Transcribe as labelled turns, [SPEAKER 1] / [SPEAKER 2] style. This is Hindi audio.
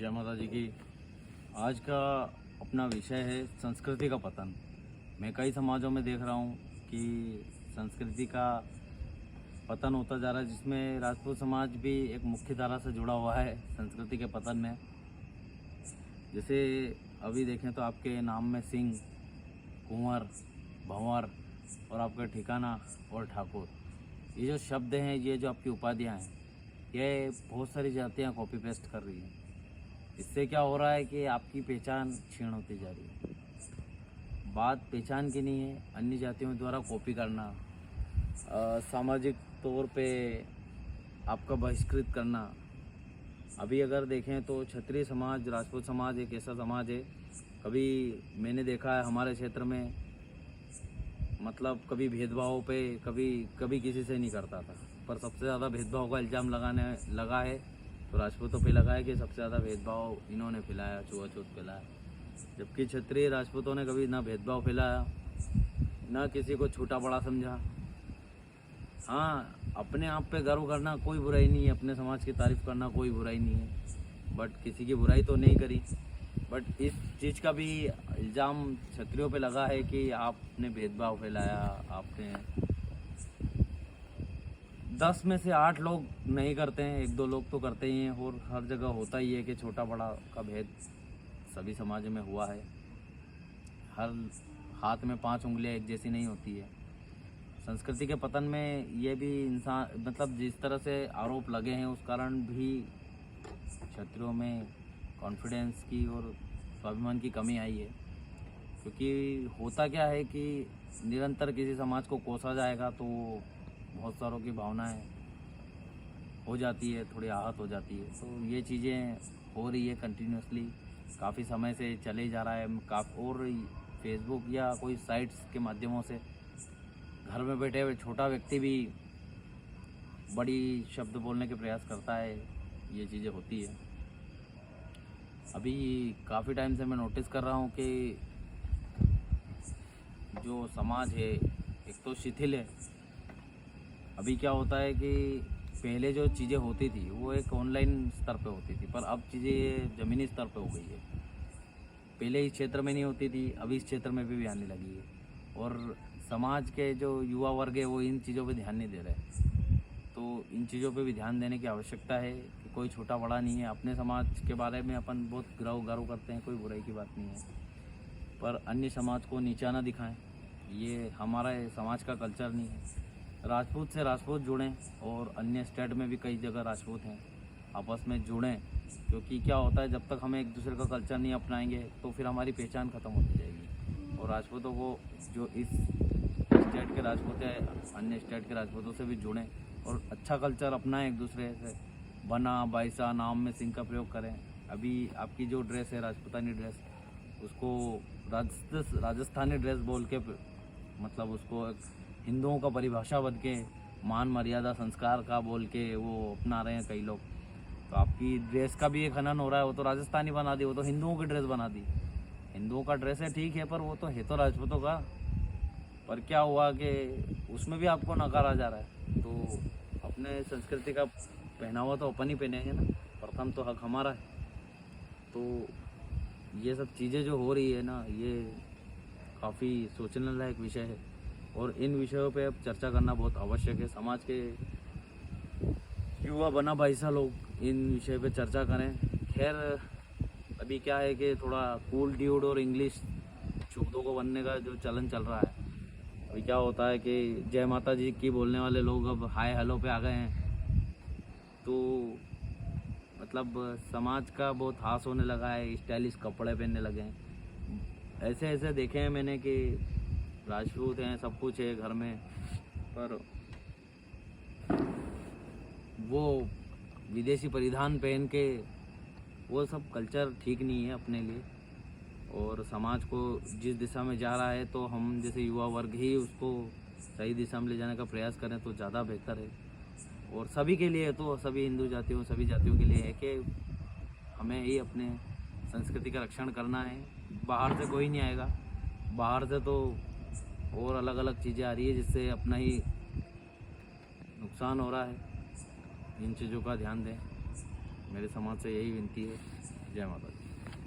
[SPEAKER 1] जय माता जी की। आज का अपना विषय है संस्कृति का पतन। मैं कई समाजों में देख रहा हूँ कि संस्कृति का पतन होता जा रहा है, जिसमें राजपूत समाज भी एक मुख्य धारा से जुड़ा हुआ है संस्कृति के पतन में। जैसे अभी देखें तो आपके नाम में सिंह, कुंवर, भंवर और आपका ठिकाना और ठाकुर, ये जो शब्द हैं, ये जो आपकी उपाधियाँ हैं, ये बहुत सारी जातियाँ कॉपी पेस्ट कर रही हैं। इससे क्या हो रहा है कि आपकी पहचान क्षीण होती जा रही है। बात पहचान की नहीं है, अन्य जातियों द्वारा कॉपी करना, सामाजिक तौर पे आपका बहिष्कृत करना। अभी अगर देखें तो क्षत्रिय समाज, राजपूत समाज एक ऐसा समाज है, कभी मैंने देखा है हमारे क्षेत्र में, मतलब कभी भेदभाव पे कभी किसी से नहीं करता था, पर सबसे ज़्यादा भेदभाव का इल्ज़ाम लगा है तो राजपूतों पे लगा है कि सबसे ज़्यादा भेदभाव इन्होंने फैलाया, छुआछूत फैलाया। जबकि क्षत्रिय राजपूतों ने कभी ना भेदभाव फैलाया, ना किसी को छोटा बड़ा समझा। हाँ, अपने आप पे गर्व करना कोई बुराई नहीं है, अपने समाज की तारीफ़ करना कोई बुराई नहीं है, बट किसी की बुराई तो नहीं करी। बट इस चीज़ का भी इल्ज़ाम क्षत्रियों पे लगा है कि आपने भेदभाव फैलाया। आपने 10 में से 8 लोग नहीं करते हैं, 1-2 लोग तो करते ही हैं। और हर जगह होता ही है कि छोटा बड़ा का भेद सभी समाज में हुआ है। हर हाथ में 5 उंगलियां एक जैसी नहीं होती है। संस्कृति के पतन में ये भी इंसान, मतलब जिस तरह से आरोप लगे हैं, उस कारण भी क्षत्रियों में कॉन्फिडेंस की और स्वाभिमान की कमी आई है। क्योंकि होता क्या है कि निरंतर किसी समाज को कोसा जाएगा तो बहुत सारों की भावनाएं हो जाती है, थोड़ी आहत हो जाती है। तो ये चीज़ें हो रही है कंटिन्यूसली, काफ़ी समय से चले जा रहा है। और फेसबुक या कोई साइट्स के माध्यमों से घर में बैठे हुए छोटा व्यक्ति भी बड़ी शब्द बोलने के प्रयास करता है। ये चीज़ें होती है। अभी काफ़ी टाइम से मैं नोटिस कर रहा हूँ कि जो समाज है एक तो शिथिल है। अभी क्या होता है कि पहले जो चीज़ें होती थी वो एक ऑनलाइन स्तर पे होती थी, पर अब चीज़ें ज़मीनी स्तर पे हो गई है। पहले इस क्षेत्र में नहीं होती थी, अभी इस क्षेत्र में भी आने लगी है। और समाज के जो युवा वर्ग है वो इन चीज़ों पे ध्यान नहीं दे रहे। तो इन चीज़ों पे भी ध्यान देने की आवश्यकता है कि कोई छोटा बड़ा नहीं है। अपने समाज के बारे में अपन बहुत गर्व करते हैं, कोई बुराई की बात नहीं है, पर अन्य समाज को नीचा ना दिखाएं। ये हमारा समाज का कल्चर नहीं है। राजपूत से राजपूत जुड़ें, और अन्य स्टेट में भी कई जगह राजपूत हैं, आपस में जुड़ें। क्योंकि क्या होता है, जब तक हम एक दूसरे का कल्चर नहीं अपनाएंगे तो फिर हमारी पहचान ख़त्म होती जाएगी। और राजपूतों को, जो इस स्टेट के राजपूत है, अन्य स्टेट के राजपूतों से भी जुड़ें और अच्छा कल्चर अपनाएं। एक दूसरे से बना बाईसा नाम में सिंह का प्रयोग करें। अभी आपकी जो ड्रेस है राजपूतानी ड्रेस, उसको राजस्थानी ड्रेस बोल के, मतलब उसको एक हिंदुओं का परिभाषा बन के, मान मर्यादा संस्कार का बोल के वो अपना रहे हैं कई लोग। तो आपकी ड्रेस का भी एक हनन हो रहा है। वो तो राजस्थानी बना दी, वो तो हिंदुओं की ड्रेस बना दी। हिंदुओं का ड्रेस है ठीक है, पर वो तो है तो राजपूतों का। पर क्या हुआ कि उसमें भी आपको नकारा जा रहा है। तो अपने संस्कृति का पहनावा तो अपन ही पहनेंगे ना, प्रथम तो हक हमारा है। तो ये सब चीज़ें जो हो रही है ना, ये काफ़ी सोचने लायक विषय है, और इन विषयों पे अब चर्चा करना बहुत आवश्यक है। समाज के युवा बना भाईसा लोग इन विषय पे चर्चा करें। खैर, अभी क्या है कि थोड़ा कूल ड्यूड और इंग्लिश शब्दों को बनने का जो चलन चल रहा है। अभी क्या होता है कि जय माता जी की बोलने वाले लोग अब हाय हेलो पे आ गए हैं। तो मतलब समाज का बहुत हास होने लगा है, स्टाइलिश कपड़े पहनने लगे हैं। ऐसे ऐसे देखे हैं मैंने कि राजपूत हैं, सब कुछ है घर में, पर वो विदेशी परिधान पहन के, वो सब कल्चर ठीक नहीं है अपने लिए। और समाज को जिस दिशा में जा रहा है, तो हम जैसे युवा वर्ग ही उसको सही दिशा में ले जाने का प्रयास करें तो ज़्यादा बेहतर है। और सभी के लिए, तो सभी हिंदू जातियों, सभी जातियों के लिए है कि हमें ही अपने संस्कृति का रक्षण करना है। बाहर से कोई नहीं आएगा, बाहर से तो और अलग अलग चीज़ें आ रही है जिससे अपना ही नुकसान हो रहा है। इन चीज़ों का ध्यान दें, मेरे समाज से यही विनती है। जय माता दी।